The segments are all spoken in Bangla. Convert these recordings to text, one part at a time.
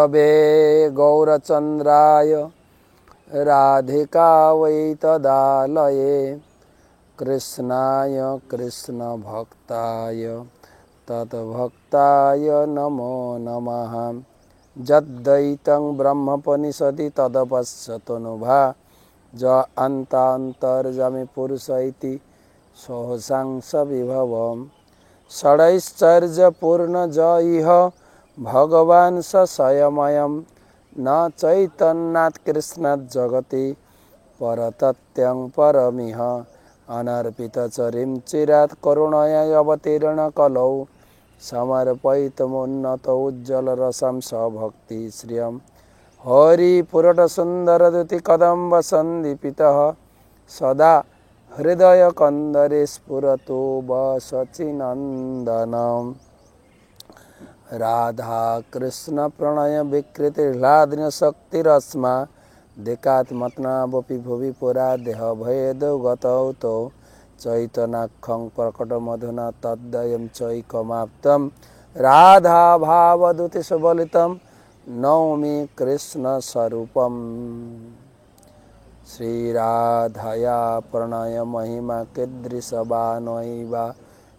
वे गौरचन्द्राय राधिका वै तदालये कृष्णाय कृष्णभक्ताय तद्भक्ताय नमो नमः। यद्दैतं ब्रह्मोपनिषदि तदपश्यतनुभा ज अन्तान्तर्जामि पुरुष इति सोऽसांस विभवम् षडैश्चर्यपूर्ण ज इह भगवान् स स्वयमयं न चैतन्यात् कृष्णात् जगति परतत्यं परमिह अनर्पितचरिं चिरात् करुणया अवतीर्ण कलौ समर्पयितुमुन्नत उज्ज्वलरसं सभक्तिश्रियं हरिपुरटसुन्दरद्युति कदम्ब सन्दीपितः सदा हृदयकन्दरे स्फुरतु वशचिनन्दनम्। राधा कृष्ण प्रणय विकृतिर्ह्लादिन शक्तिरस्मा दिकात्मत्नावपि भुवि पुरा देहभेदौ गतौ तौ चैतन्याख्यं प्रकटमधुना तद्वयं चैकमाप्तं राधा भावदुतिसुबलितं नौमि कृष्णस्वरूपम्। श्रीराधया प्रणय महिमा कीदृशवानैवा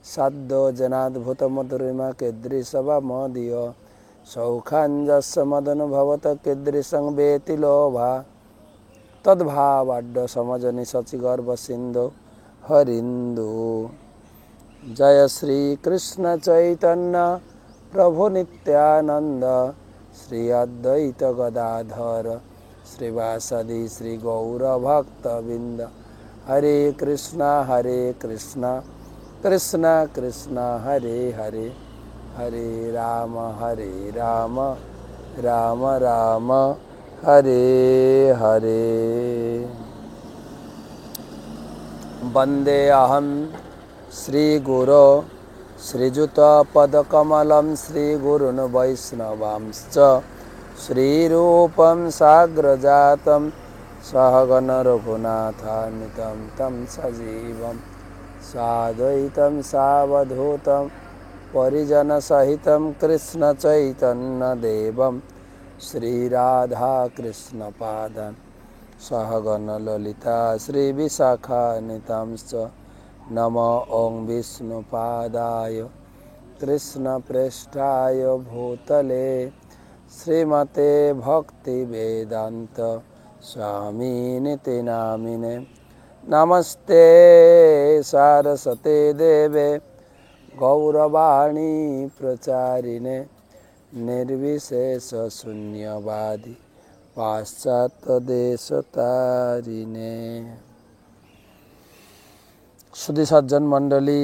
सद्यो जनाद्भुतमधुरिमा कीदृशवा मदीय सौखाञ्जस्य मदनुभवत कीदृशं वेति लोभा तद्भावाढ्य समजनि शचिगर्भसिन्धो हरिन्दु। जय श्री कृष्ण चैतन्य प्रभु नित्यानंद श्री अद्वैत गदाधर श्रीवासदि श्री गौर भक्तबिंद। हरे कृष्णा कृष्ण कृष्ण हरे हरे हरे राम राम राम हरे हरे। वंदे अहं श्रीगुरो श्रीयुतपदकमलं श्रीगुरून् वैष्णवांश्च श्रीरूपं साग्रजातं सहगण रघुनाथान्वितं तं सजीवं साद्वैतं सावधूतं परिजनसहितं कृष्णचैतन्यदेवं श्रीराधाकृष्णपादान् सहगण ललिता श्रीविशाखान्वितांश्च नमो ॐ विष्णुपादाय कृष्णप्रेष्ठाय भूतले श्रीमते भक्तिवेदान्त स्वामिनिति नामिने। नमस्ते सारस्वते देवे गौरवाणी प्रचारिणे निर्विशेषशून्यवादी पाश्चात्यदेशतारिणे। सुधी सज्जन मंडली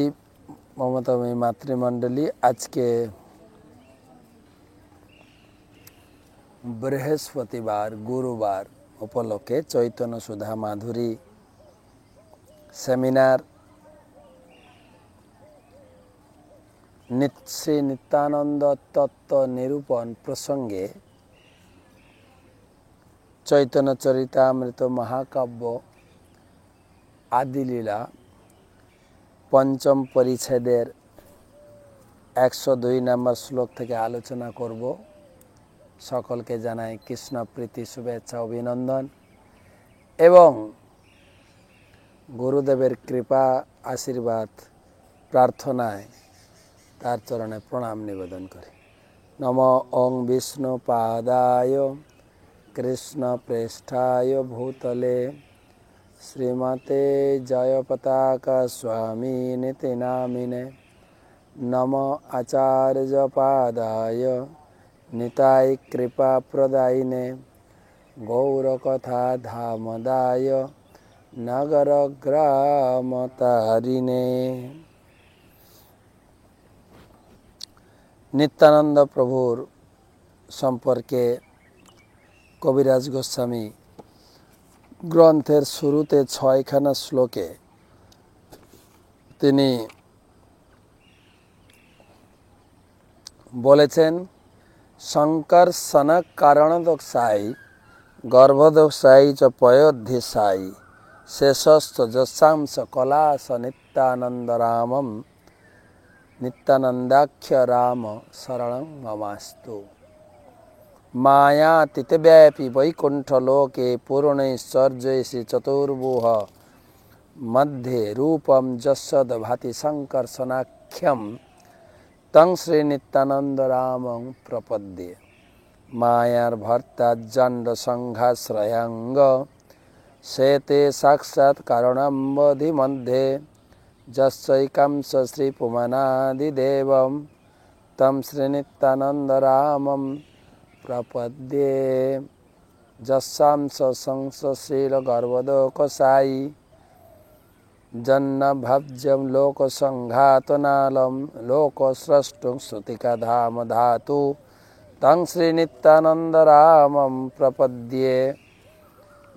ममतामयी मातृमंडली, आज के बृहस्पतिवार गुरुवार उपलक्षे चैतन्य सुधा माधुरी सेमिनार श्री नित्यानंद तत्व निरूपण प्रसंगे चैतन्य चरितामृत महाकाव्य आदि लीला पंचम परिच्छेदेर 102 नम्बर श्लोक থেকে आलोचना करब। सकल के जानाई कृष्ण प्रीति शुभेच्छा अभिनंदन एवं गुरुदेवेर कृपा आशीर्वाद प्रार्थनाय तार चरणे प्रणाम निवेदन करी। नमो ओं विष्णुपादाय कृष्ण प्रेष्ठाय भूतले श्रीमते जयपताका स्वामिनिति नामिने। नमो आचार्यपादाय निताय कृपा प्रदायिने गौरकथा धामदाय नगर ग्राम तारिणे। नित्यानंद प्रभुर सम्पर्के कविराज गोस्वामी ग्रंथेर शुरूते 6खाना श्लोके तिनी बोलेছেন शंकर सनक कारणदोक्षाई गर्भदोक्षाई च पयोधिसाई शेषस्थ जस्सांस कलास नित्यानंद रामम नित्यानंदाख्य राम शरणं ममास्तु। मायातीतव्यापी वैकुंठलोके पूर्णैश्वर्यैषि चतुर्भुः मध्ये रूपम जस्सद भाति संकर्षणाख्यम तं श्री नित्यानंद रामं प्रपद्ये। मायार भर्ता जंड संघाश्रयांग शेते साक्षात् कारणम्बधि मध्ये जस्सैकं श्री पुमानादिदेवं तं श्री नित्यानंद रामं प्रपद्ये। जस्सां संसशील गर्वदोकसाई जन्न भव्यं लोक संघातनालं लोक स्रष्टुं श्रुतिका धाम धातु तं श्री नित्यानंद रामं प्रपद्ये।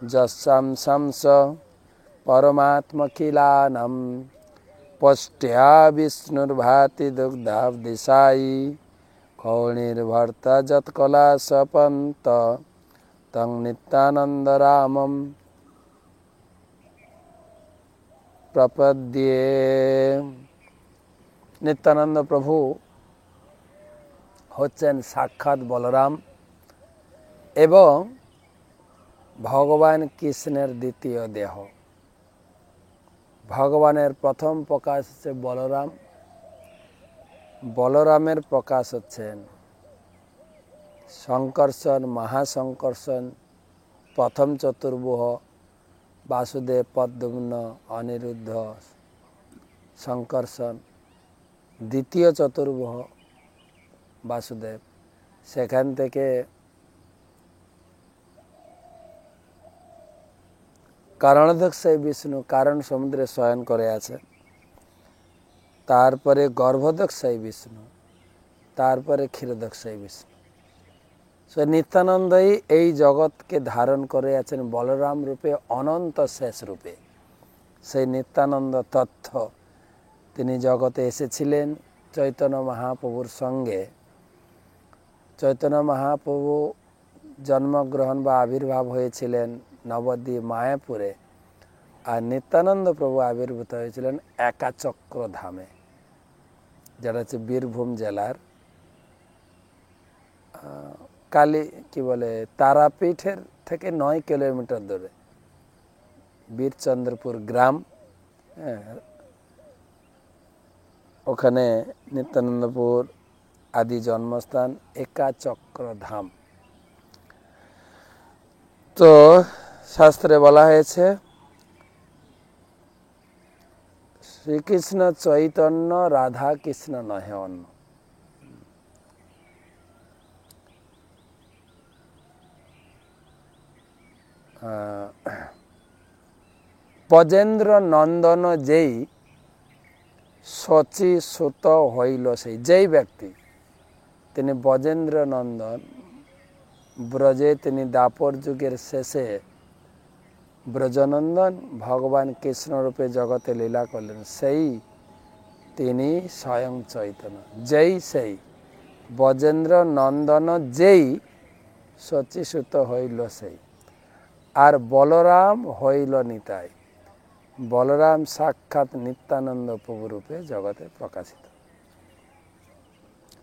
जस्सां संस परमात्मखिलानं पष्ट्या विष्णुर्भाति दुग्धाब्धिसाई कौणिर्भर्ता जत्कला सपंत तं नित्यानंद रामं प्रपद्ये। नित्यानंद प्रभु হচ্ছেন সাক্ষাৎ বলরাম এবং ভগবান কৃষ্ণের দ্বিতীয় দেহ। ভগবানের প্রথম প্রকাশ হচ্ছে বলরাম, বলরামের প্রকাশ হচ্ছেন শঙ্কর্ষণ, মহাশঙ্কর্ষণ, প্রথম চতুর্ভুজ বাসুদেব, পদ্মম্ন, অনিরুদ্ধ, শঙ্কর্ষণ, দ্বিতীয় চতুর্ভুজ বাসুদেব। সেখান থেকে কারণোদকশায়ী বিষ্ণু কারণ সমুদ্রে শয়ন করে আছে, তারপরে গর্ভোদকশায়ী বিষ্ণু, তারপরে ক্ষীরোদকশায়ী বিষ্ণু। সে নিত্যানন্দই এই জগৎকে ধারণ করে আছেন বলরাম রূপে, অনন্ত শেষ রূপে। সেই নিত্যানন্দ তথ্য তিনি জগতে এসেছিলেন চৈতন্য মহাপ্রভুর সঙ্গে। চৈতন্য মহাপ্রভু জন্মগ্রহণ বা আবির্ভাব হয়েছিলেন নবদ্বীপ মায়াপুরে, আর নিত্যানন্দ প্রভু আবির্ভূত হয়েছিলেন একাচক্র ধামে, যেটা হচ্ছে বীরভূম জেলার তারাপীঠের থেকে 9 কিলোমিটার দূরে বীরচন্দ্রপুর গ্রাম। ওখানে নিত্যানন্দপুর আদি জন্মস্থান, একাচক্র ধাম। তো শাস্ত্রে বলা হয়েছে শ্রীকৃষ্ণ চৈতন্য রাধা কৃষ্ণ নহে অন্য। ব্রজেন্দ্র নন্দন যেই শচী সুত হইল সেই, যেই ব্যক্তি তিনি ব্রজেন্দ্র নন্দন, ব্রজে তিনি দাপর যুগের শেষে ব্রজনন্দন ভগবান কৃষ্ণরূপে জগতে লীলা করলেন, সেই তিনি স্বয়ং চৈতন্য। যেই সেই ব্রজেন্দ্র নন্দন যেই শচীসুত হইল সেই। আর বলরাম হইল নিতাই, বলরাম সাক্ষাৎ নিত্যানন্দ প্রভু রূপে জগতে প্রকাশিত।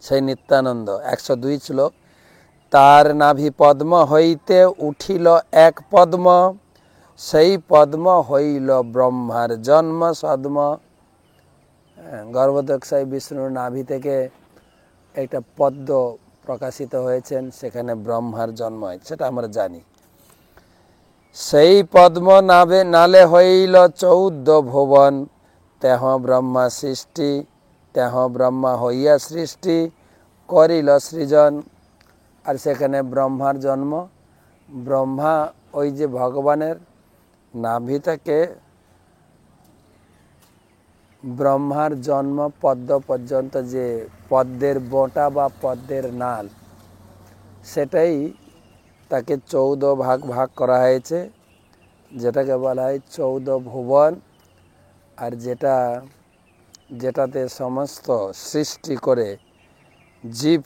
সেই নিত্যানন্দ 102 শ্লোক। তার নাভি পদ্ম হইতে উঠিল এক পদ্ম, সেই পদ্ম হইল ব্রহ্মার জন্ম সদ্ম। গর্ভোদকশায়ী বিষ্ণুর নাভি থেকে একটা পদ্ম প্রকাশিত হয়েছেন, সেখানে ব্রহ্মার জন্ম হয়, সেটা আমরা জানি। সেই পদ্ম নালে হইল 14 ভুবন, তেহ ব্রহ্মা সৃষ্টি, তেহ ব্রহ্মা হইয়া সৃষ্টি করিল সৃজন। আর সেখানে ব্রহ্মার জন্ম। ব্রহ্মা ওই যে ভগবানের নাভি থেকে ব্রহ্মার জন্ম পদ্ম পর্যন্ত যে পদ্মের বোঁটা বা পদ্মের নাল, সেটাই তাকে 14 ভাগ করা হয়েছে, যেটাকে বলা হয় 14 ভুবন। আর যেটাতে সমস্ত সৃষ্টি করে জীব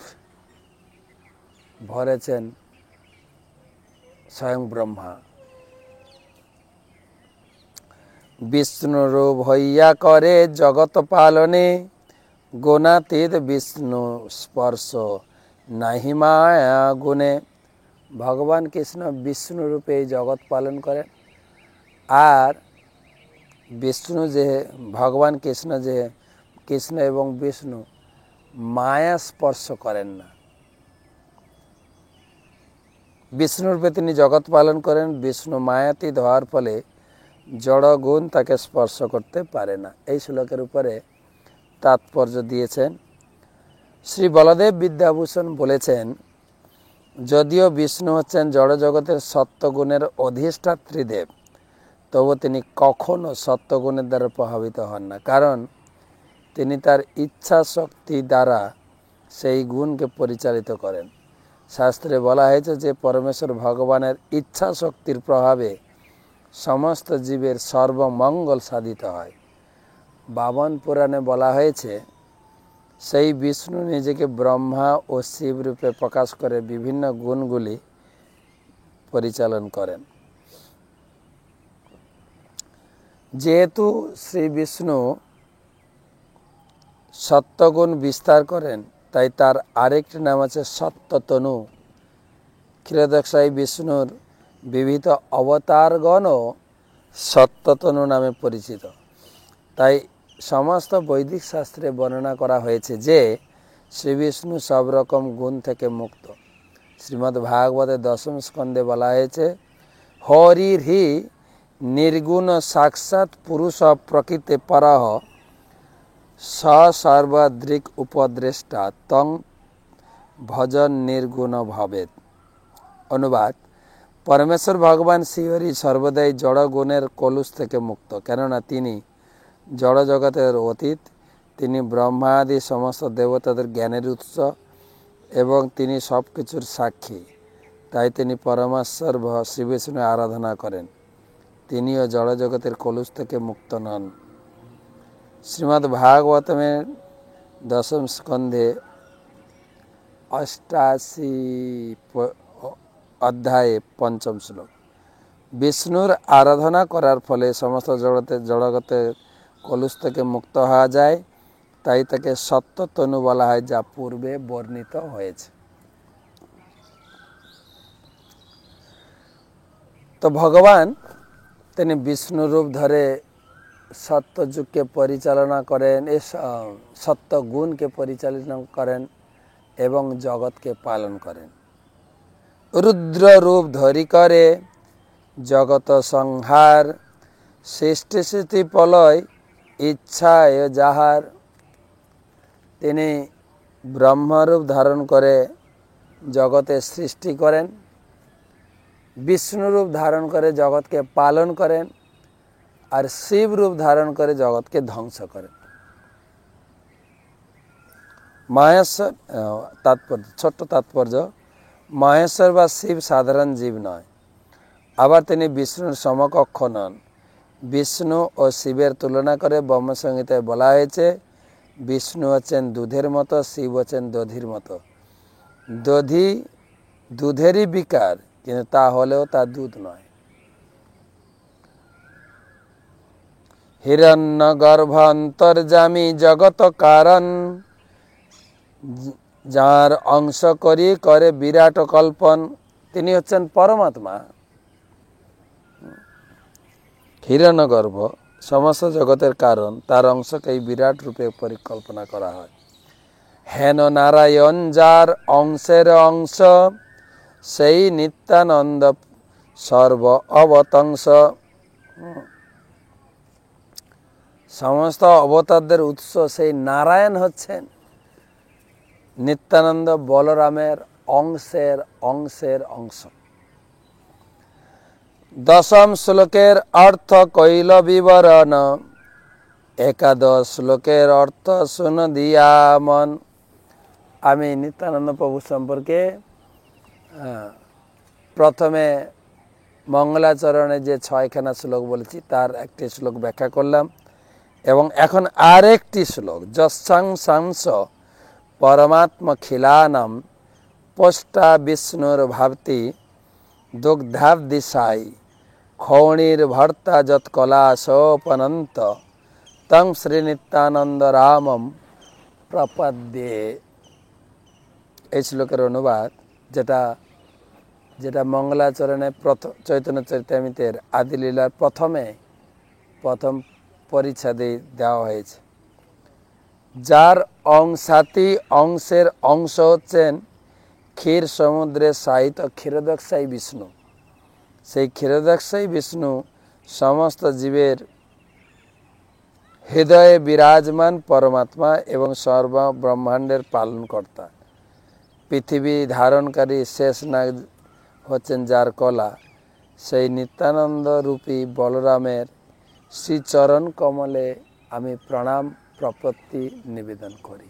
ভরেছেন স্বয়ং ব্রহ্মা। বিষ্ণুরূপ হইয়া করে জগৎ পালনে, গুণাতীত বিষ্ণু স্পর্শ নাহি মায়া গুণে। ভগবান কৃষ্ণ বিষ্ণু রূপে এই জগৎ পালন করেন, আর বিষ্ণু যে ভগবান কৃষ্ণ এবং বিষ্ণু মায়া স্পর্শ করেন না। বিষ্ণুরূপে তিনি জগৎ পালন করেন, বিষ্ণু মায়াতীত হওয়ার ফলে জড় গুণ তাকে স্পর্শ করতে পারে না। এই শ্লোকের উপরে তাৎপর্য দিয়েছেন শ্রী বলদেব বিদ্যাভূষণ। বলেছেন, যদিও বিষ্ণু হচ্ছেন জড় জগতের সত্যগুণের অধিষ্ঠাত্রী দেব, তবু তিনি কখনো সত্যগুণের দ্বারা প্রভাবিত হন না, কারণ তিনি তার ইচ্ছা শক্তি দ্বারা সেই গুণকে পরিচালিত করেন। শাস্ত্রে বলা হয়েছে যে পরমেশ্বর ভগবানের ইচ্ছা শক্তির প্রভাবে সমস্ত জীবের সর্বমঙ্গল সাধিত হয়। বামন পুরাণে বলা হয়েছে, সেই বিষ্ণু নিজেকে ব্রহ্মা ও শিব রূপে প্রকাশ করে বিভিন্ন গুণগুলি পরিচালন করেন। যেহেতু শ্রী বিষ্ণু সত্যগুণ বিস্তার করেন, তাই তার আরেকটি নাম আছে সত্যতনু। ক্ষীরোদকসাই বিষ্ণুর বিবিধ অবতারগণও সত্যতনু নামে পরিচিত। তাই সমস্ত বৈদিক শাস্ত্রে বর্ণনা করা হয়েছে যে শ্রী বিষ্ণু সব রকম গুণ থেকে মুক্ত। শ্রীমদ্ ভাগবতে দশম স্কন্ধে বলা হয়েছে, হরির হি নির্গুণ সাক্ষাৎ পুরুষ প্রকৃতি পরহ স সর্বদৃক উপদ্রষ্টা তং ভজন নির্গুণ ভবেত। অনুবাদ, পরমেশ্বর ভগবান শ্রীহরি সর্বদাই জড় গুণের কলুষ থেকে মুক্ত, কেননা তিনি জড় জগতের অতীত, তিনি ব্রহ্মাদি সমস্ত দেবতাদের জ্ঞানের উৎস এবং তিনি সব কিছুর সাক্ষী। তাই তিনি পরমেশ্বর শ্রী বিষ্ণুর আরাধনা করেন। তিনিও জড় জগতের কলুষ থেকে মুক্ত নন। শ্রীমদ্ ভাগবতমের দশম স্কন্ধে 88 অধ্যায়ে 5ম শ্লোক। বিষ্ণুর আরাধনা করার ফলে সমস্ত জড়গতের কলুষ থেকে মুক্ত হওয়া যায়, তাই তাকে সত্যতনু বলা হয়, যা পূর্বে বর্ণিত হয়েছে। তো ভগবান তিনি বিষ্ণু রূপ ধরে সত্যযুগকে পরিচালনা করেন, সত্য গুণকে পরিচালনা করেন এবং জগৎকে পালন করেন। রুদ্র রূপ ধরি করে জগত সংহার, সৃষ্টি স্থিতি প্রলয় ইচ্ছায় যাহার। তিনি ব্রহ্মরূপ ধারণ করে জগতের সৃষ্টি করেন, বিষ্ণুরূপ ধারণ করে জগৎকে পালন করেন, আর শিব রূপ ধারণ করে জগৎকে ধ্বংস করেন। মহেশ্বর তাৎপর্য, ছোট্ট তাৎপর্য, মহেশ্বর বা শিব সাধারণ জীব নয়, আবার তিনি বিষ্ণুর সমকক্ষ নন। বিষ্ণু ও শিবের তুলনা করে ব্রহ্মসংহিতায় বলা হয়েছে, বিষ্ণু হচ্ছেন দুধের মতো, শিব হচ্ছেন দধির মতো। দধি দুধেরই বিকার, কিন্তু তা হলেও তা দুধ নয়। হিরণ্য গর্ভ অন্তর্যামী জগত কারণ, যার অংশ করি করে বিরাট কল্পন। তিনি হচ্ছেন পরমাত্মা। হিরণ্যগর্ভ সমস্ত জগতের কারণ, তার অংশকে এই বিরাট রূপে পরিকল্পনা করা হয়। হেন নারায়ণ যার অংশের অংশ, সেই নিত্যানন্দ সর্ব অবতংশ। সমস্ত অবতারদের উৎস সেই নারায়ণ হচ্ছেন নিত্যানন্দ বলরামের অংশের অংশের অংশ। দশম শ্লোকের অর্থ কইল বিবরণ, একাদশ শ্লোকের অর্থ শুন দিয়া মন। আমি নিত্যানন্দ প্রভু সম্পর্কে প্রথমে মঙ্গলাচরণে যে 6খানা শ্লোক বলেছি তার একটি শ্লোক ব্যাখ্যা করলাম, এবং এখন আরেকটি শ্লোক, যৎসংসাংস পরমাত্মখিলানাম পোষ্টা বিষ্ণুর ভাবতি দুগ্ধাব্দিশাই খৌণীর ভর্তা যৎকলা সোপনন্ত তং শ্রী নিত্যানন্দ রামম প্রপদ্যে। এই শ্লোকের অনুবাদ, যেটা মঙ্গলাচরণে চৈতন্য চরিতামৃতের আদিলীলার প্রথম পরিচ্ছেদে দেওয়া হয়েছে। যার অংশাতি অংশের অংশ হচ্ছেন ক্ষীর সমুদ্রে শায়িত ক্ষীরোদকশায়ী বিষ্ণু। সেই ক্ষীরোদকশায়ী বিষ্ণু সমস্ত জীবের হৃদয়ে বিরাজমান পরমাত্মা এবং সর্ব ব্রহ্মাণ্ডের পালনকর্তা। পৃথিবী ধারণকারী শেষ নাগ হচ্ছেন যার কলা। সেই নিত্যানন্দ রূপী বলরামের শ্রীচরণ কমলে আমি প্রণাম প্রপত্তি নিবেদন করি।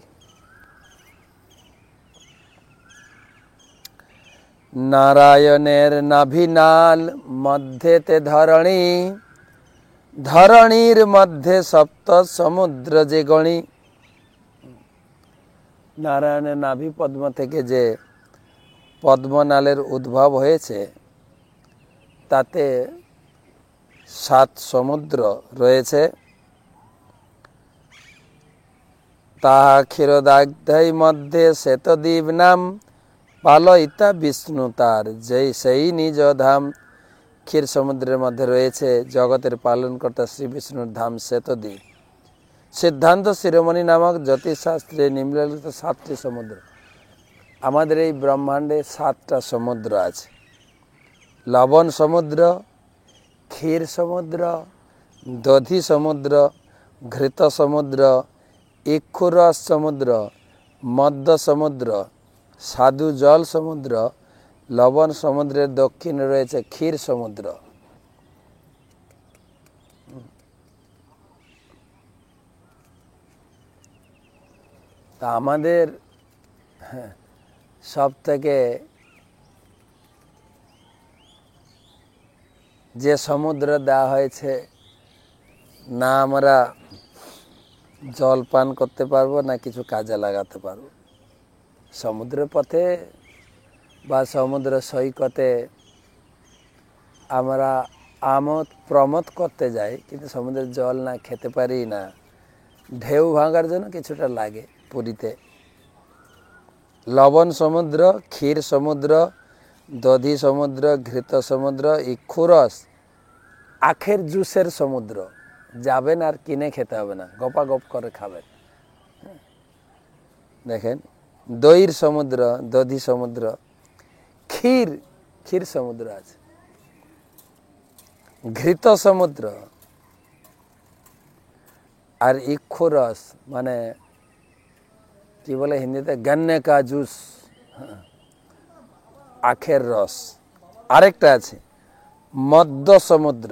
নারায়ণের নাভিনাল মধ্যেতে ধরণী, ধরণীর মধ্যে সপ্ত সমুদ্র যে গণী। নারায়ণের নাভি পদ্ম থেকে যে পদ্মনালের উদ্ভব হয়েছে তাতে 7 সমুদ্র রয়েছে। তাহা ক্ষীরোদাগ্ধৈ মধ্যে শ্বেতদ্বীপ নাম, পালয়িতা বিষ্ণু তার সেই নিজ ধাম। ক্ষীর সমুদ্রের মধ্যে রয়েছে জগতের পালনকর্তা শ্রী বিষ্ণুর ধাম শ্বেতদ্বীপ। সিদ্ধান্ত শিরোমণি নামক জ্যোতিষশাস্ত্রে নিম্নলিখিত 7টি সমুদ্র। আমাদের এই ব্রহ্মাণ্ডে 7টা সমুদ্র আছে। লবণ সমুদ্র, ক্ষীর সমুদ্র, দধি সমুদ্র, ঘৃত সমুদ্র, ইক্ষুরস সমুদ্র, মদ্য সমুদ্র, সাধু জল সমুদ্র। লবণ সমুদ্রের দক্ষিণে রয়েছে ক্ষীর সমুদ্র। তা আমাদের সব থেকে যে সমুদ্র দেওয়া হয়েছে, না আমরা জল পান করতে পারবো না কিছু কাজে লাগাতে পারবো। সমুদ্রের পথে বা সমুদ্র সৈকতে আমরা আমোদ প্রমোদ করতে যাই, কিন্তু সমুদ্রের জল না খেতে পারি না। ঢেউ ভাঙার জন্য কিছুটা লাগে পুরীতে। লবণ সমুদ্র, ক্ষীর সমুদ্র, দধি সমুদ্র, ঘৃত সমুদ্র, ইক্ষুরস আখের জুসের সমুদ্র। যাবেন আর কিনে খেতে হবে না, গপাগপ করে খাবেন। দেখেন, দইয়ের সমুদ্র, দধি সমুদ্র, ক্ষীর সমুদ্র আছে, ঘৃত সমুদ্র, আর ইক্ষুরস মানে কি বলে হিন্দিতে, গন্নে কা জুস, আখের রস। আরেকটা আছে মদ্য সমুদ্র।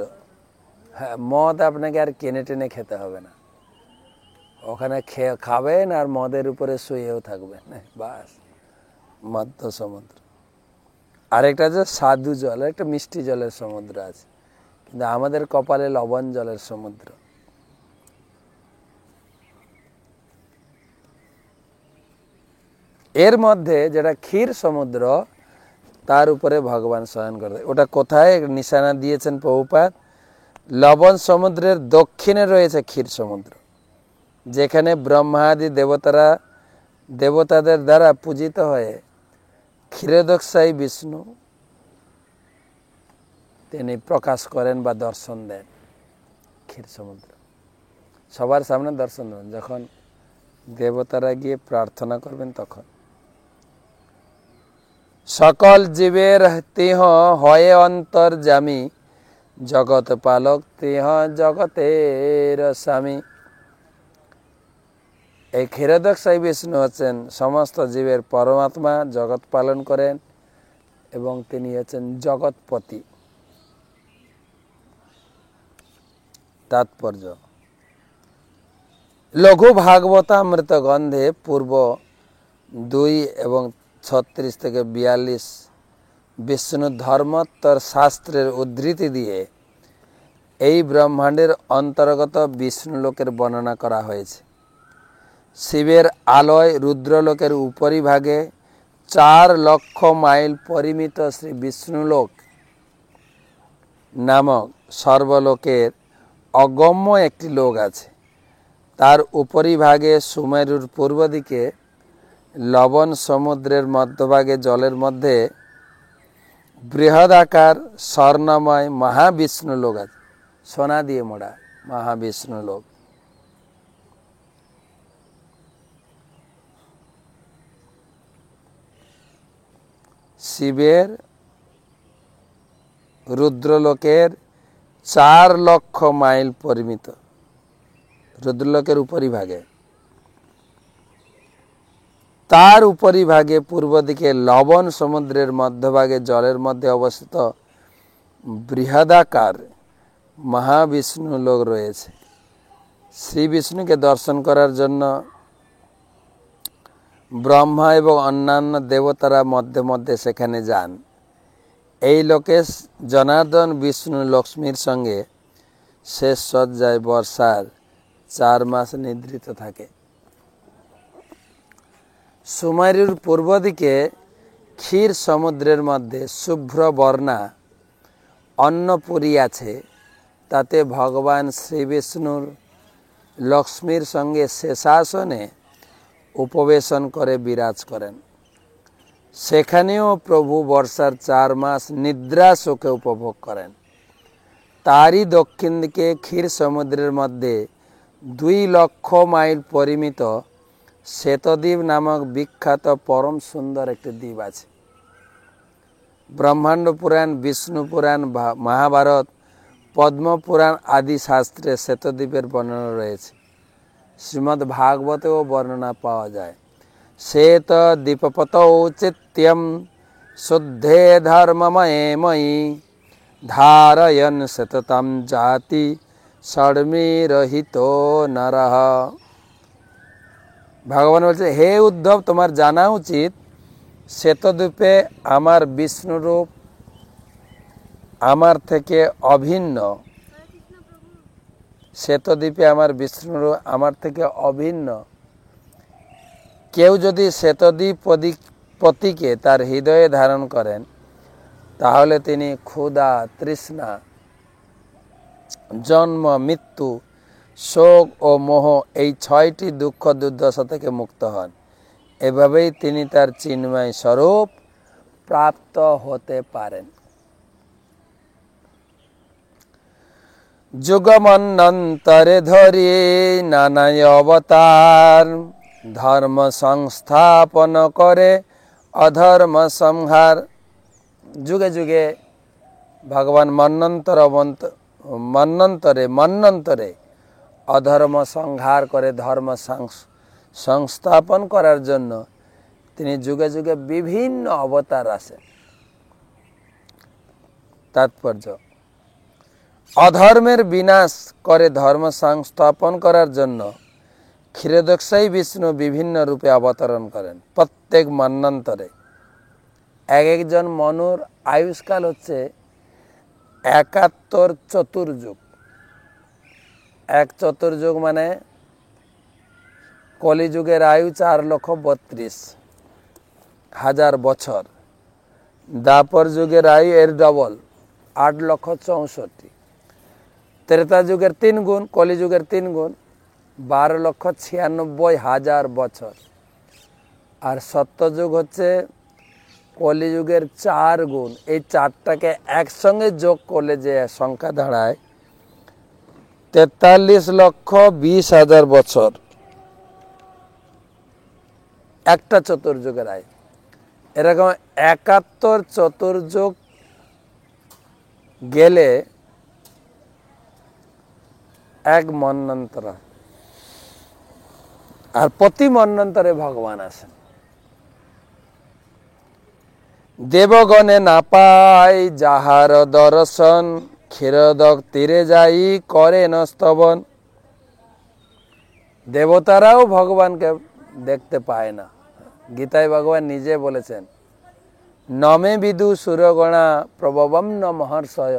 হ্যাঁ, মদ আপনাকে আর কিনে টেনে খেতে হবে না, ওখানে খাবেন আর মদের উপরে শুয়েও থাকবেন, বাস, মদ্য সমুদ্র। আরেকটা আছে সাধু জল, একটা মিষ্টি জলের সমুদ্র আছে, কিন্তু আমাদের কপালে লবণ জলের সমুদ্র। এর মধ্যে যেটা ক্ষীর সমুদ্র, তার উপরে ভগবান শয়ন করে। ওটা কোথায় নিশানা দিয়েছেন প্রভুপাদ? লবণ সমুদ্রের দক্ষিণে রয়েছে ক্ষীর সমুদ্র, যেখানে ব্রহ্মাদি দেবতাদের দ্বারা পূজিত হয়ে ক্ষীরোদকশায়ী বিষ্ণু তিনি প্রকাশ করেন বা দর্শন দেন। ক্ষীর সমুদ্র সবার সামনে দর্শন দেন, যখন দেবতারা গিয়ে প্রার্থনা করবেন তখন। সকল জীবের তিহ হয়ে অন্তর্যামী, জগৎ পালক তিহ জগতের স্বামী। এই ক্ষীরোদকশায়ী বিষ্ণু হচ্ছেন সমস্ত জীবের পরমাত্মা, জগৎ পালন করেন এবং তিনি হচ্ছেন জগৎপতি। তাৎপর্য: লঘু ভাগবতামৃত গন্ধে পূর্ব 2 এবং 36 থেকে 42 বিষ্ণু ধর্মোত্তর শাস্ত্রের উদ্ধৃতি দিয়ে এই ব্রহ্মাণ্ডের অন্তর্গত বিষ্ণুলোকের বর্ণনা করা হয়েছে। শিবের আলয় রুদ্রলোকের উপরিভাগে 4 লক্ষ মাইল পরিমিত শ্রী বিষ্ণুলোক নামক সর্বলোকের অগম্য একটি লোক আছে। তার উপরিভাগে সুমেরুর পূর্ব দিকে লবণ সমুদ্রের মধ্যভাগে জলের মধ্যে বৃহদাকার স্বর্ণময় মহাবিষ্ণু লোক আছে, সোনা দিয়ে মোড়া মহাবিষ্ণু লোক। শিবের রুদ্রলোকের 4 লক্ষ মাইল পরিমিত, রুদ্রলোকের উপরিভাগে, তার উপরিভাগে পূর্ব দিকে লবণ সমুদ্রের মধ্যভাগে জলের মধ্যে অবস্থিত বৃহদাকার মহাবিষ্ণু লোক রয়েছে। শ্রী বিষ্ণুকে দর্শন করার জন্য ব্রহ্মা এবং অন্যান্য দেবতারা মধ্যে মধ্যে সেখানে যান। এই লোকে জনার্দন বিষ্ণু লক্ষ্মীর সঙ্গে শেষ সজ্জায় বর্ষার 4 মাস নিদ্রিত থাকে। সুমেরুর পূর্ব দিকে ক্ষীর সমুদ্রের মধ্যে শুভ্র বর্ণা অন্নপুরী আছে, তাতে ভগবান শ্রী বিষ্ণুর লক্ষ্মীর সঙ্গে শেষাসনে উপবেশন করে বিরাজ করেন। সেখানেও প্রভু বর্ষার 4 মাস নিদ্রা সুখে উপভোগ করেন। তারই দক্ষিণ দিকে ক্ষীর সমুদ্রের মধ্যে 2 লক্ষ মাইল পরিমিত শ্বেতদ্বীপ নামক বিখ্যাত পরম সুন্দর একটি দ্বীপ আছে। ব্রহ্মাণ্ড পুরাণ, বিষ্ণু পুরাণ, মহাভারত, পদ্মপুরাণ আদি শাস্ত্রে শ্বেতদ্বীপের বর্ণনা রয়েছে। শ্রীমদ্ ভাগবতেও বর্ণনা পাওয়া যায়। শ্বেত দ্বীপপতৌ চিত্যম শুদ্ধে ধর্মময়ে ময়ি ধারয়ন সততম জাতি ষড়্মিরহিত নরঃ। ভগবান বলছে, হে উদ্ধব, তোমার জানা উচিত শ্বেতদ্বীপে আমার বিষ্ণুরূপ আমার থেকে অভিন্ন। শ্বেতদ্বীপে আমার বিষ্ণুরূপ আমার থেকে অভিন্ন। কেউ যদি শ্বেতদ্বীপ পতিকে তার হৃদয়ে ধারণ করেন, তাহলে তিনি ক্ষুধা, তৃষ্ণা, জন্ম, মৃত্যু, শোক ও মোহ এই 6টি দুঃখ দুর্দশা থেকে মুক্ত হন। এভাবেই তিনি তার চিন্ময় স্বরূপ প্রাপ্ত হতে পারেন। যুগমন্বন্তরে ধরি নানায় অবতার ধর্ম সংস্থাপন করে অধর্ম সংহার। যুগে যুগে ভগবান মন্বন্তরে অধর্ম সংহার করে ধর্ম সংস্থাপন করার জন্য তিনি যুগে যুগে বিভিন্ন অবতার আসেন। তাৎপর্য, অধর্মের বিনাশ করে ধর্ম সংস্থাপন করার জন্য ক্ষীরোদকশায়ী বিষ্ণু বিভিন্ন রূপে অবতরণ করেন প্রত্যেক মন্বন্তরে। এক একজন মনুর আয়ুষ্কাল হচ্ছে 71 চতুর্যুগ। 1 চতুর্যুগ মানে কলিযুগের আয়ু 4,32,000 বছর। দ্বাপর যুগের আয়ু এর ডবল, 8,64,000। ত্রেতা যুগের 3 গুণ, কলিযুগের 3 গুণ, 12,96,000 বছর। আর সত্যযুগ হচ্ছে কলিযুগের 4 গুণ। এই 4টাকে একসঙ্গে যোগ করলে যে সংখ্যা দাঁড়ায় 43,20,000 বছর। একটা চতুর্যুগের আয়। এরকম 71 চতুর্যুগ গেলে এক মন্বন্তর, আর প্রতি মন্বন্তরে ভগবান আসেন। দেবগণে না পায় যাহার দর্শন ক্ষীরোদক তীরে যাই করেন স্তবন। দেবতারাও ভগবানকে দেখতে পায় না। গীতায় ভগবান নিজে বলেছেন, নমে বিদু সুরগণা প্রববম ন মহর্ষয়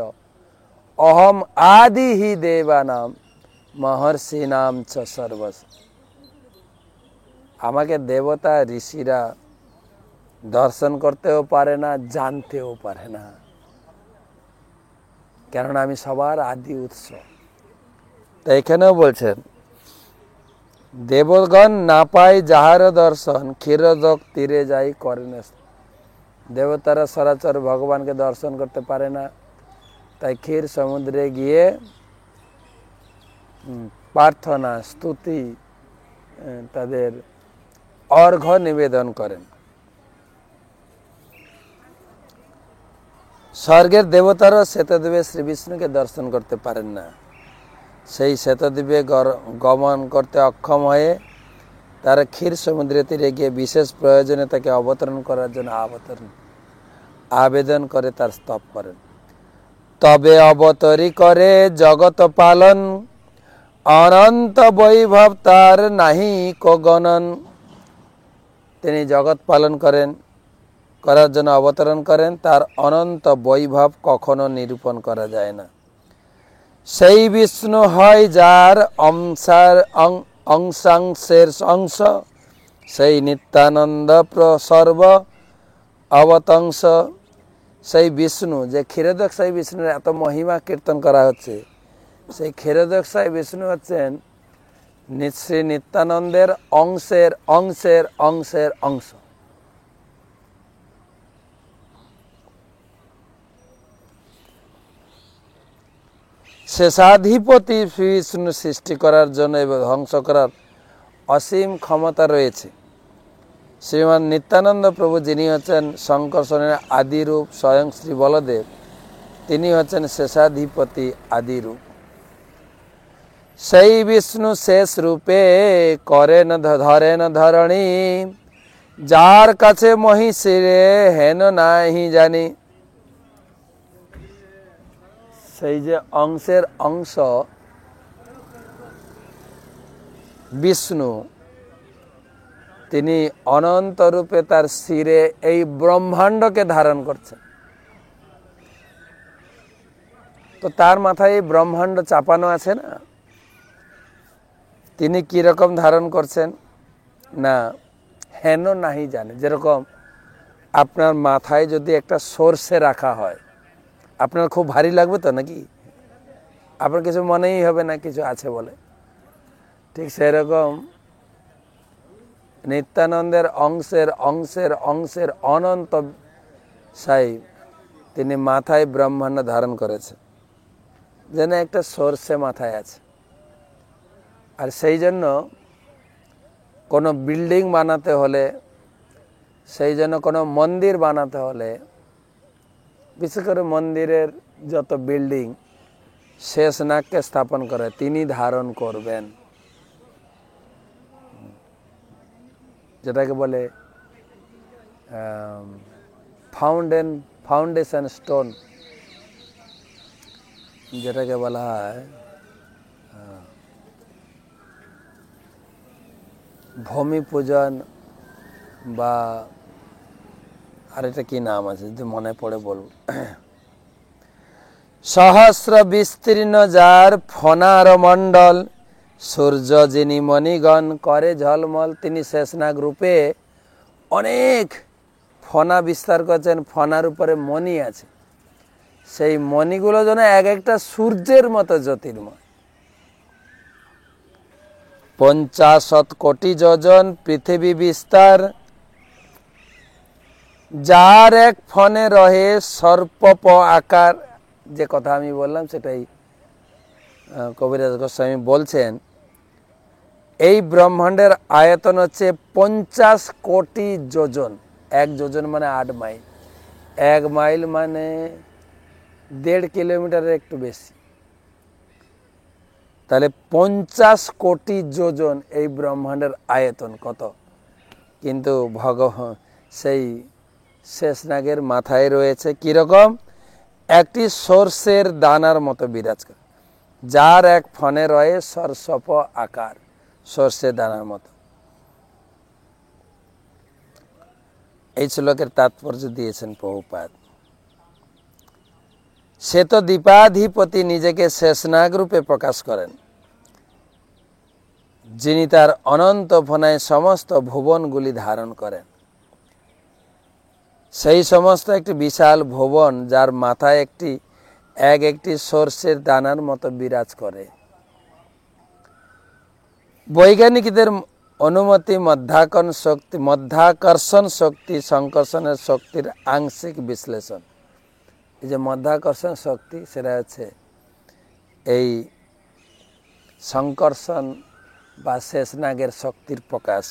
অহম আদি হি দেবানাম মহর্ষি নাম চ সর্বস। আমাকে দেবতা ঋষিরা দর্শন করতেও পারে না, জানতেও পারে না, কেননা আমি সবার আদি উৎস। তো এখানেও বলছেন, দেবগণ না পায় যাহার দর্শন ক্ষীরোদক তীরে যাই করেন। দেবতারা সরাসর ভগবানকে দর্শন করতে পারে না, তাই ক্ষীর সমুদ্রে গিয়ে প্রার্থনা স্তুতি তাদের অর্ঘ্য নিবেদন করেন। স্বর্গের দেবতারাও শ্বেতদ্বীপে শ্রী বিষ্ণুকে দর্শন করতে পারেন না, সেই শ্বেতদ্বীপে গমন করতে অক্ষম হয়ে তারা ক্ষীর সমুদ্রের তীরে গিয়ে বিশেষ প্রয়োজনে তাকে অবতরণ করার জন্য আবেদন করে তার স্তব করেন। তবে অবতরি করে জগৎ পালন, অনন্ত বৈভব তার নাহি কো গণন। তিনি জগৎ পালন করার জন্য অবতরণ করেন, তার অনন্ত বৈভব কখনো নিরূপণ করা যায় না। সেই বিষ্ণু হয় যার অংশাংশের অংশ, সেই নিত্যানন্দ সর্ব অবতংশ। সেই বিষ্ণু, যে ক্ষীরোদকশায়ী বিষ্ণুর এত মহিমা কীর্তন করা হচ্ছে, সেই ক্ষীরোদকশায়ী বিষ্ণু হচ্ছেন শ্রী নিত্যানন্দের অংশের অংশের অংশের অংশ। শেষাধিপতি বিষ্ণু সৃষ্টি করার জন্য এবং ধ্বংস করার অসীম ক্ষমতা রয়েছে। শ্রীমান নিত্যানন্দ প্রভু, যিনি হচ্ছেন শঙ্কর্ষণের আদিরূপ স্বয়ং শ্রী বলদেব, তিনি হচ্ছেন শেষাধিপতি আদিরূপ। সেই বিষ্ণু শেষ রূপে ধরেন ধরণী, যার কাছে মহিষিরে হেন নাহি জানি। সেই যে অংশের অংশ বিষ্ণু, তিনি অনন্ত রূপে তার শিরে এই ব্রহ্মাণ্ডকে ধারণ করছেন। তো তার মাথায় এই ব্রহ্মাণ্ড চাপানো আছে না, তিনি কিরকম ধারণ করছেন না হেন নাহি জানে। যেরকম আপনার মাথায় যদি একটা সর্ষে রাখা হয়, আপনার খুব ভারী লাগবে তো নাকি? আপনার কিছু মনেই হবে না কিছু আছে বলে। ঠিক সেরকম নিত্যানন্দের অংশের অংশের অংশের অনন্ত সাই তিনি মাথায় ব্রহ্মাণ্ড ধারণ করেছে, যেন একটা সর্ষে মাথায় আছে। আর সেই জন্য কোনো বিল্ডিং বানাতে হলে, সেই জন্য কোনো মন্দির বানাতে হলে, বিশেষ করে মন্দিরের যত বিল্ডিং শেষনাগকে স্থাপন করে তিনি ধারণ করবেন, যেটাকে বলে ফাউন্ডেশন স্টোন, যেটাকে বলা হয় ভূমি পূজন, বা আর এটা কি নাম আছে যদি মনে পড়ে বলবো। সহস্র বিস্তীর্ণ যার ফনার মণ্ডল, সূর্য যিনি মণিগণ করে ঝলমল। তিনি শেষনাগ রূপে অনেক ফনা বিস্তার করছেন, ফনার উপরে মণি আছে, সেই মণিগুলো যেন এক একটা সূর্যের মতো জ্যোতির্ময়। 50 কোটি যোজন পৃথিবী বিস্তার, যার এক ফনে রহে সর্প আকার। যে কথা আমি বললাম সেটাই কবিরাজ গোস্বামী বলছেন। এই ব্রহ্মাণ্ডের আয়তন হচ্ছে 50 কোটি যোজন। 1 যোজন মানে 8 মাইল, 1 মাইল মানে 1.5 কিলোমিটারের একটু বেশি। তাহলে 50 কোটি যোজন এই ব্রহ্মাণ্ডের আয়তন কত। কিন্তু সেই শেষনাগের মাথায় রয়েছে কিরকম একটি সর্ষের দানার মতো বিরাজ করে, যার এক ফনে রয়ে সর্ষপ আকার, সর্ষের দানার মতো। এই শ্লোকের তাৎপর্য দিয়েছেন প্রভুপাদ। সে তো দীপাধিপতি নিজেকে শেষনাগ রূপে প্রকাশ করেন, যিনি তার অনন্ত ফনায় সমস্ত ভুবনগুলি ধারণ করেন। সেই সমস্ত একটি বিশাল ভুবন, যার মাথায় একটি সর্ষের দানার মতো বিরাজ করে। বৈজ্ঞানিকদের অনুমতি মধ্যাকর্ষণ শক্তি সংকর্ষণের শক্তির আংশিক বিশ্লেষণ। এই যে মধ্যাকর্ষণ শক্তি, সেটা হচ্ছে এই সংকর্ষণ বা শেষনাগের শক্তির প্রকাশ।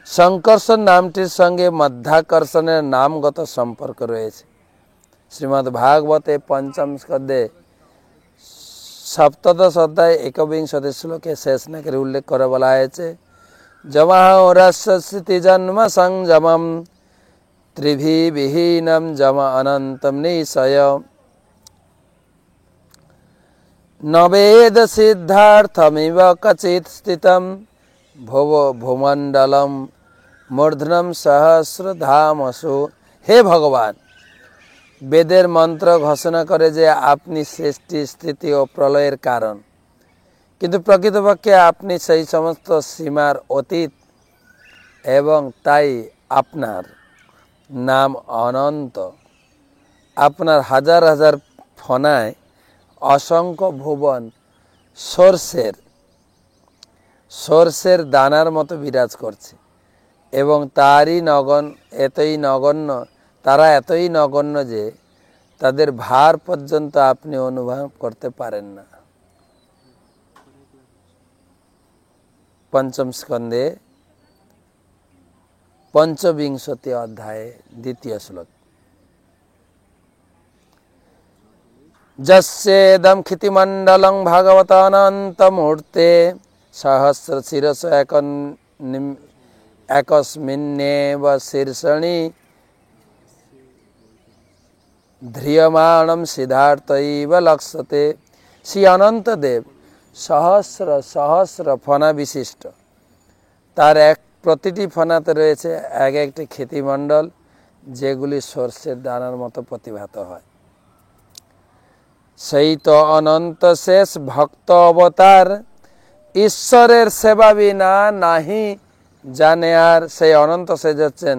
সংকর্ষণ নামটির সঙ্গে মধ্যাকর্ষণের নামগত সম্পর্ক রয়েছে। শ্রীমদ্ ভাগবতে পঞ্চম স্কন্ধে সপ্তদশ অধ্যায় ১বিংশতি শ্লোকে শেষনাগের উল্লেখ করে বলা হয়েছে, যমাহরস্যতি জন্ম সংযমম ত্রিভি বিহীনম যম অনন্তম নিশয় নবেদ সিদ্ধার্থমিব কচিৎ স্থিতম ভুব ভূমণ্ডলম মূর্ধনম সহস্রধামসু। হে ভগবান, বেদের মন্ত্র ঘোষণা করে যে আপনি সৃষ্টি, স্থিতি ও প্রলয়ের কারণ, কিন্তু প্রকৃতপক্ষে আপনি সেই সমস্ত সীমার অতীত এবং তাই আপনার নাম অনন্ত। আপনার হাজার হাজার ফনায় অসংখ্য ভুবন সর্ষের দানার মতো বিরাজ করছে এবং তারা এতই নগণ্য যে তাদের ভার পর্যন্ত আপনি অনুভব করতে পারেন না। পঞ্চম স্কন্ধে পঞ্চবিংশতি অধ্যায়ে ২য় শ্লোক। যস্যেদং ক্ষিতিমণ্ডলং ভগবতনন্তমূর্তে সহস্র শিরস একস্মিন্নেব শীর্ষণি ধ্রিয়মাণম সিদ্ধার্থৈব লক্ষ্যতে। শ্রী অনন্তদেব সহস্র সহস্র ফনা বিশিষ্ট। তার প্রতিটি ফনাতে রয়েছে এক একটি ক্ষিতিমণ্ডল, যেগুলি সর্ষের দানার মতো প্রতিভাত হয়। সেই তো অনন্ত শেষ ভক্ত অবতার, ঈশ্বরের সেবা বিনা নাহি জানে আর। সেই অনন্ত শেষ হচ্ছেন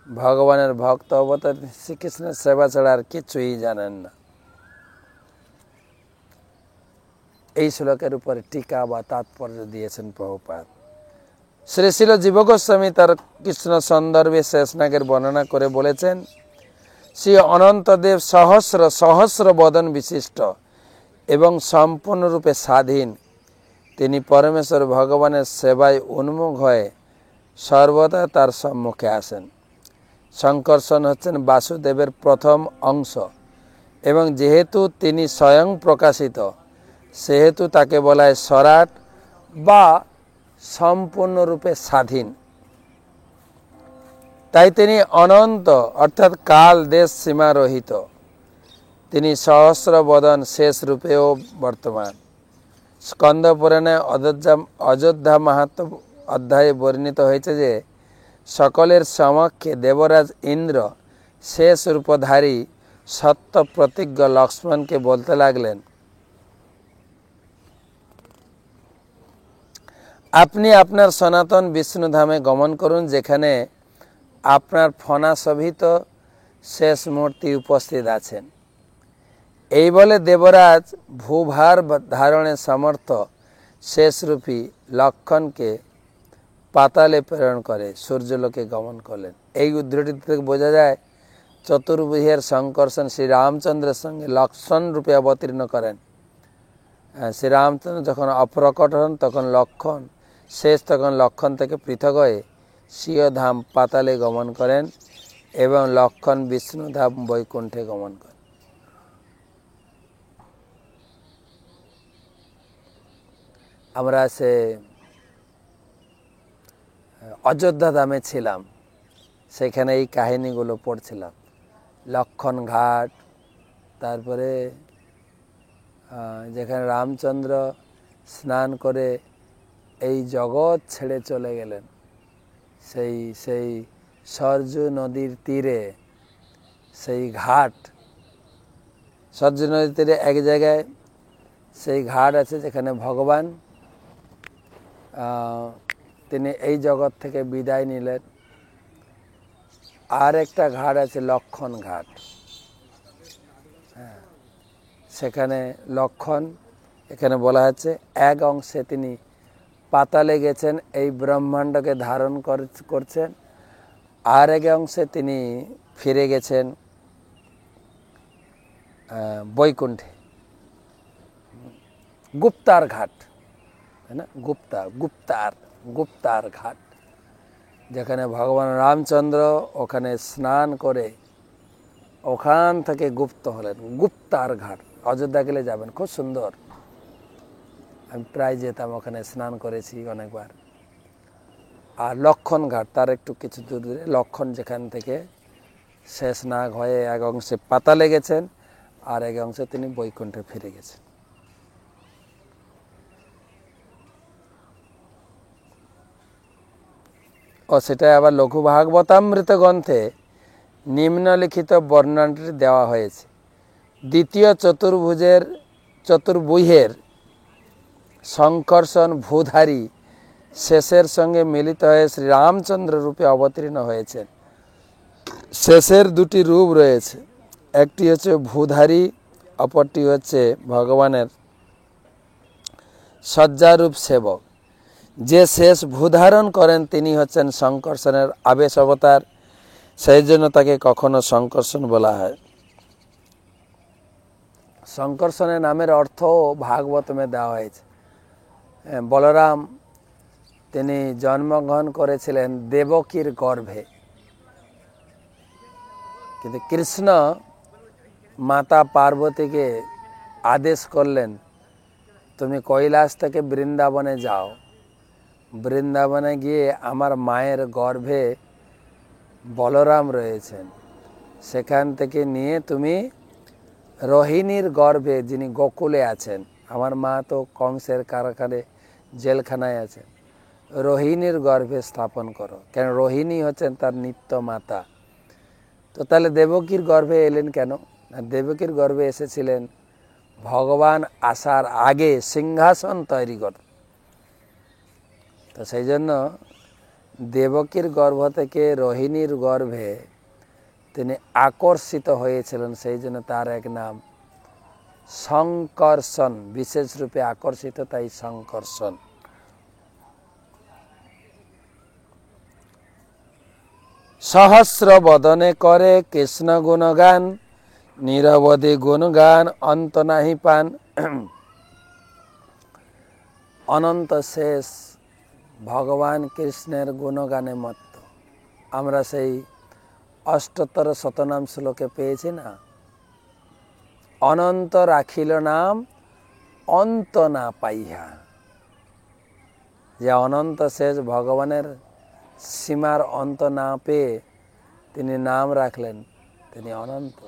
ভগবানের ভক্ত অবতার, শ্রীকৃষ্ণের সেবা ছাড়া আর কিছুই জানেন না। এই শ্লোকের উপরে টিকা বা তাৎপর্য দিয়েছেন প্রভুপাদ। শ্রী শ্রীল জীব গোস্বামী তার কৃষ্ণ সন্দর্ভে শেষনাগের বর্ণনা করে বলেছেন, শ্রী অনন্তদেব সহস্র সহস্র বদন বিশিষ্ট এবং সম্পূর্ণরূপে স্বাধীন। তিনি পরমেশ্বর ভগবানের সেবায় উন্মুখ হয়ে সর্বদা তার সম্মুখে আসেন। সংকর্ষণ হচ্ছেন বাসুদেবের প্রথম অংশ এবং যেহেতু তিনি স্বয়ং প্রকাশিত, সেহেতু তাকে বলা হয় সরাট বা সম্পূর্ণরূপে স্বাধীন। তাই তিনি অনন্ত অর্থাৎ কাল দেশ সীমারহিত। তিনি সহস্র বদন শেষ রূপেও বর্তমান। স্কন্দ পুরাণে অযোধ্যা মাহাত্ম্য অধ্যায়ে বর্ণিত হয়েছে যে সকলের সমক্ষে দেবরাজ ইন্দ্র শেষ রূপধারী সত্য প্রতিজ্ঞ লক্ষ্মণকে বলতে লাগলেন, আপনি আপনার সনাতন বিষ্ণুধামে গমন করুন, যেখানে আপনার ফণাশোভিত শেষ মূর্তি উপস্থিত আছেন। এই বলে দেবরাজ ভূভার ধারণে সমর্থ শেষরূপী লক্ষণকে পাতালে প্রেরণ করে সূর্যলোকে গমন করলেন। এই উদ্ধৃতি থেকে বোঝা যায় চতুর্ভুজের সংকর্ষণ শ্রী রামচন্দ্রের সঙ্গে লক্ষণ রূপে অবতীর্ণ করেন। শ্রী রামচন্দ্র যখন অপ্রকট হন তখন লক্ষণ শেষ, তখন লক্ষণ থেকে পৃথক হয়ে স্বীয় ধাম পাতালে গমন করেন এবং লক্ষণ বিষ্ণুধাম বৈকুণ্ঠে গমন করেন। আমরা সে অযোধ্যা ধামে ছিলাম, সেখানে এই কাহিনীগুলো পড়ছিলাম। লক্ষণ ঘাট, তারপরে যেখানে রামচন্দ্র স্নান করে এই জগৎ ছেড়ে চলে গেলেন, সেই সরযূ নদীর তীরে সেই ঘাট, সরযূ নদীর তীরে এক জায়গায় সেই ঘাট আছে যেখানে ভগবান তিনি এই জগৎ থেকে বিদায় নিলেন। আর একটা ঘাট আছে লক্ষণ ঘাট, সেখানে লক্ষণ, এখানে বলা হচ্ছে এক অংশে তিনি পাতালে গেছেন, এই ব্রহ্মাণ্ডকে ধারণ করছেন। আর এক অংশে তিনি ফিরে গেছেন বৈকুণ্ঠে, গুপ্তার ঘাট, তাই না? গুপ্তার ঘাট, যেখানে ভগবান রামচন্দ্র ওখানে স্নান করে ওখান থেকে গুপ্ত হলেন। গুপ্তার ঘাট, অযোধ্যা গেলে যাবেন, খুব সুন্দর। আমি প্রায় যেতাম, ওখানে স্নান করেছি অনেকবার। আর লক্ষণ ঘাট, তার একটু কিছু দূরে লক্ষণ, যেখান থেকে শেষ নাগ হয়ে এক অংশে পাতালে গেছেন, আর এক অংশে তিনি বৈকুণ্ঠে ফিরে গেছেন। ও সেটা আবার লঘু ভাগবতামৃত গ্রন্থে নিম্নলিখিত বর্ণনাটি দেওয়া হয়েছে। দ্বিতীয় চতুর্ভুজের সংকর্ষণ ভূধারী শেষের সঙ্গে মিলিত হয়ে শ্রীরামচন্দ্র রূপে অবতীর্ণ হয়েছেন। শেষের দুটি রূপ রয়েছে, একটি হচ্ছে ভূধারী, অপরটি হচ্ছে ভগবানের শয্যারূপ সেবক। যে শেষ ভূধারণ করেন তিনি হচ্ছেন সংকর্ষণের আবেশ অবতার, সেই জন্য তাকে কখনো সংকর্ষণ বলা হয়। সংকর্ষণের নামের অর্থ ভাগবতমে দেওয়া হয়েছে। বলরাম তিনি জন্মগ্রহণ করেছিলেন দেবকীর গর্ভে, কিন্তু কৃষ্ণ মাতা পার্বতীকে আদেশ করলেন, তুমি কৈলাস থেকে বৃন্দাবনে যাও, বৃন্দাবনে গিয়ে আমার মায়ের গর্ভে বলরাম রয়েছেন, সেখান থেকে নিয়ে তুমি রোহিণীর গর্ভে, যিনি গোকুলে আছেন, আমার মা তো কংসের কারাগারে জেলখানায় আছেন, রোহিণীর গর্ভে স্থাপন করো, কেন রোহিণী হচ্ছেন তার নিত্য মাতা। তো তাহলে দেবকীর গর্ভে এলেন কেন? দেবকীর গর্ভে এসেছিলেন ভগবান আসার আগে সিংহাসন তৈরি কর। তো সেই জন্য দেবকীর গর্ভ থেকে রোহিণীর গর্ভে তিনি আকর্ষিত হয়েছিলেন, সেই জন্য তার এক নাম সংকর্ষণ, বিশেষ রূপে আকর্ষিত, তাই সংকর্ষণ। সহস্র বদনে করে কৃষ্ণ গুণগান, নিরবধি গুণগান অন্ত নাহি পান। অনন্ত শেষ ভগবান কৃষ্ণের গুণগানে মত্ত। আমরা সেই অষ্টোত্তর শতনাম শ্লোকে পেয়েছি না, অনন্ত রাখিল নাম অন্ত না পাইহা। যে অনন্ত শেষ ভগবানের সীমার অন্ত না পেয়ে তিনি নাম রাখলেন, তিনি অনন্ত।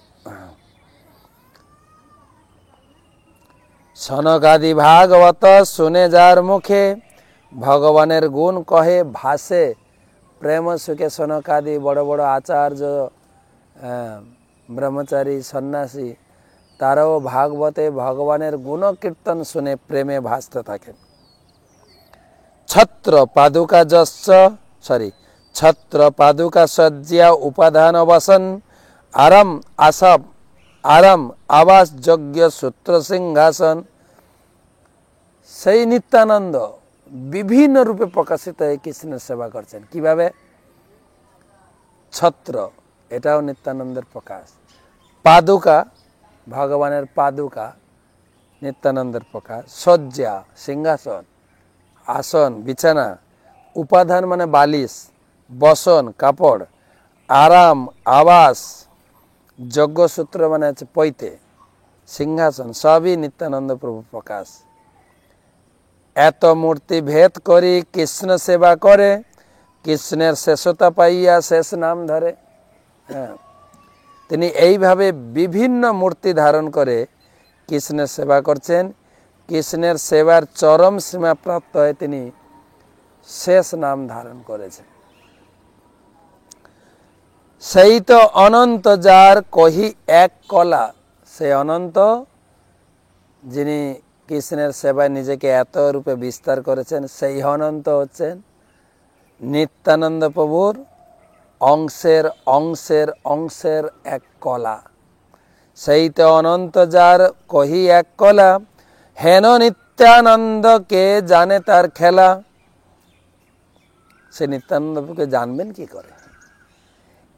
সনকাদি ভাগবত শুনে যার মুখে, ভগবানের গুণ কহে ভাসে প্রেম সুখে। সনকাদি বড় বড় আচার্য, ব্রহ্মচারী, সন্ন্যাসী, তারাও ভাগবতে ভগবানের গুণ কীর্তন শুনে প্রেমে ভাসতে থাকেন। ছত্র পাদুকা সজ্জা উপাদান বসন, আরাম আবাস যজ্ঞ সূত্র সিংহাসন। সেই নিত্যানন্দ বিভিন্ন রূপে প্রকাশিত হয়ে কৃষ্ণের সেবা করছেন। কিভাবে? ছত্র, এটাও নিত্যানন্দের প্রকাশ। পাদুকা, ভগবানের পাদুকা, নিত্যানন্দের প্রকাশ। শয্যা, সিংহাসন, আসন, বিছানা। উপাদান মানে বালিশ, বসন, কাপড়। আরাম, আবাস। যজ্ঞসূত্র মানে হচ্ছে পৈতে। সিংহাসন, সবই নিত্যানন্দ প্রভু প্রকাশ। এত মূর্তি ভেদ করি কৃষ্ণ সেবা করে, কৃষ্ণের শেষতা পাইয়া শেষ নাম ধরে। হ্যাঁ, তিনি এইভাবে বিভিন্ন মূর্তি ধারণ করে কৃষ্ণের সেবা করছেন। কৃষ্ণের সেবার চরম সীমা প্রাপ্ত হয়ে তিনি শেষ নাম ধারণ করেছেন। সেই তো অনন্ত যার কহি এক কলা, সেই অনন্ত যিনি কৃষ্ণের সেবায় নিজেকে এত রূপে বিস্তার করেছেন, সেই অনন্ত হচ্ছেন নিত্যানন্দ প্রভুর অংশের অংশের অংশের এক কলা। সেই তো অনন্ত যার কহি এক কলা, হেন নিত্যানন্দ কে জানে তার খেলা। সে নিত্যানন্দ প্রভুকে জানবেন কি করে?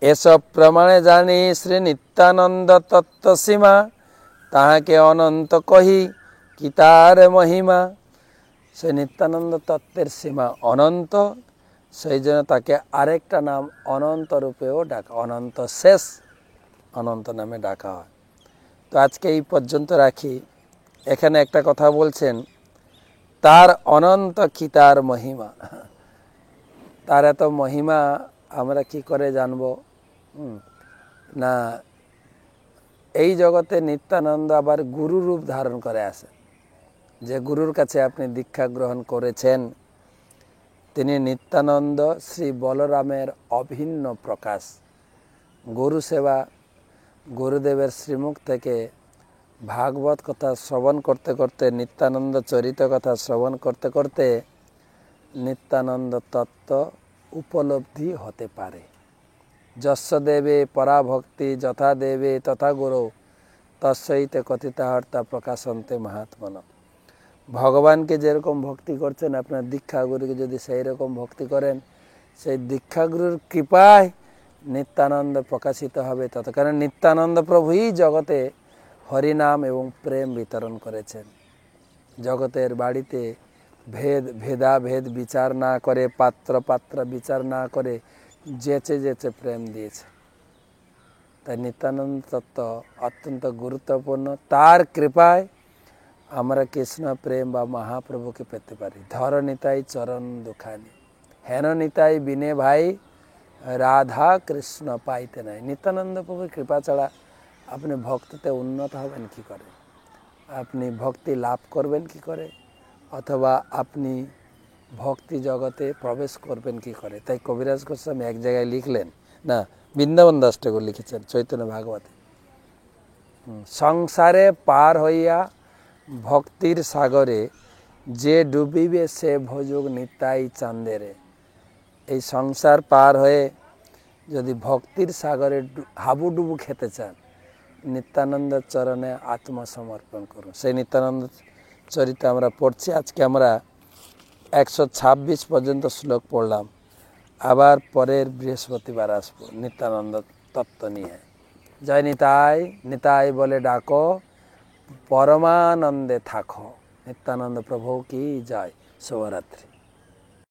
এসব প্রমাণে জানি শ্রী নিত্যানন্দ তত্ত্বসীমা, তাহাকে অনন্ত কহি কি তার মহিমা। সে নিত্যানন্দ তত্ত্বের সীমা অনন্ত, সেই জন্য তাকে আরেকটা নাম অনন্ত রূপেও ডাকা, অনন্ত শেষ অনন্ত নামে ডাকা হয়। তো আজকে এই পর্যন্ত রাখি। এখানে একটা কথা বলছেন, তার অনন্ত কি তার মহিমা। তার এত মহিমা আমরা কি করে জানবো? না, এই জগতে নিত্যানন্দ আবার গুরু রূপ ধারণ করে আসে। যে গুরুর কাছে আপনি দীক্ষা গ্রহণ করেছেন, তিনি নিত্যানন্দ শ্রী বলরামের অভিন্ন প্রকাশ। গুরু সেবা, গুরুদেবের শ্রীমুখ থেকে ভাগবত কথা শ্রবণ করতে করতে, নিত্যানন্দ চরিত কথা শ্রবণ করতে করতে নিত্যানন্দ তত্ত্ব উপলব্ধি হতে পারে। যস্য দেবে পরাভক্তি যথা দেবে তথা গুরু, তস্যৈতে কথিতাহর্তা প্রকাশন্তে মহাত্মন। ভগবানকে যেরকম ভক্তি করছেন, আপনার দীক্ষাগুরুকে যদি সেই রকম ভক্তি করেন, সেই দীক্ষাগুরুর কৃপায় নিত্যানন্দ প্রকাশিত হবে তত। কারণ নিত্যানন্দ প্রভুই জগতে হরিনাম এবং প্রেম বিতরণ করেছেন। জগতের বাড়িতে ভেদাভেদ বিচার না করে, পাত্র পাত্র বিচার না করে যেচে যেচে প্রেম দিয়েছে। তাই নিত্যানন্দ তত্ত্ব অত্যন্ত গুরুত্বপূর্ণ। তার কৃপায় আমরা কৃষ্ণ প্রেম বা মহাপ্রভুকে পেতে পারি। ধর নিতাই চরণ দুখানি, হেন নিতাই বিনে ভাই, রাধা কৃষ্ণ পাইতে নাই। নিত্যানন্দ প্রভুর কৃপা ছাড়া আপনি ভক্তিতে উন্নত হবেন কি করে? আপনি ভক্তি লাভ করবেন কি করে? অথবা আপনি ভক্তি জগতে প্রবেশ করবেন কি করে? তাই কবিরাজ গোস্বামী এক জায়গায় লিখলেন, না বৃন্দাবন দাস ঠাকুর লিখেছেন চৈতন্য ভাগবতে, সংসারে পার হইয়া ভক্তির সাগরে, যে ডুবিবে সে ভোজুক নিতাই চান্দেরে। এই সংসার পার হয়ে যদি ভক্তির সাগরে হাবুডুবু খেতে চান, নিত্যানন্দ চরণে আত্মসমর্পণ করুন। সেই নিত্যানন্দ চরিত্র আমরা পড়ছি। আজকে আমরা 126 পর্যন্ত শ্লোক পড়লাম। আবার পরের বৃহস্পতিবার আসবো নিত্যানন্দ তত্ত্ব নিয়ে। জয় নিতাই, নিতাই বলে ডাকো, পরমানন্দে থাকো। নিত্যানন্দ প্রভু কি জয়। শুভরাত্রি।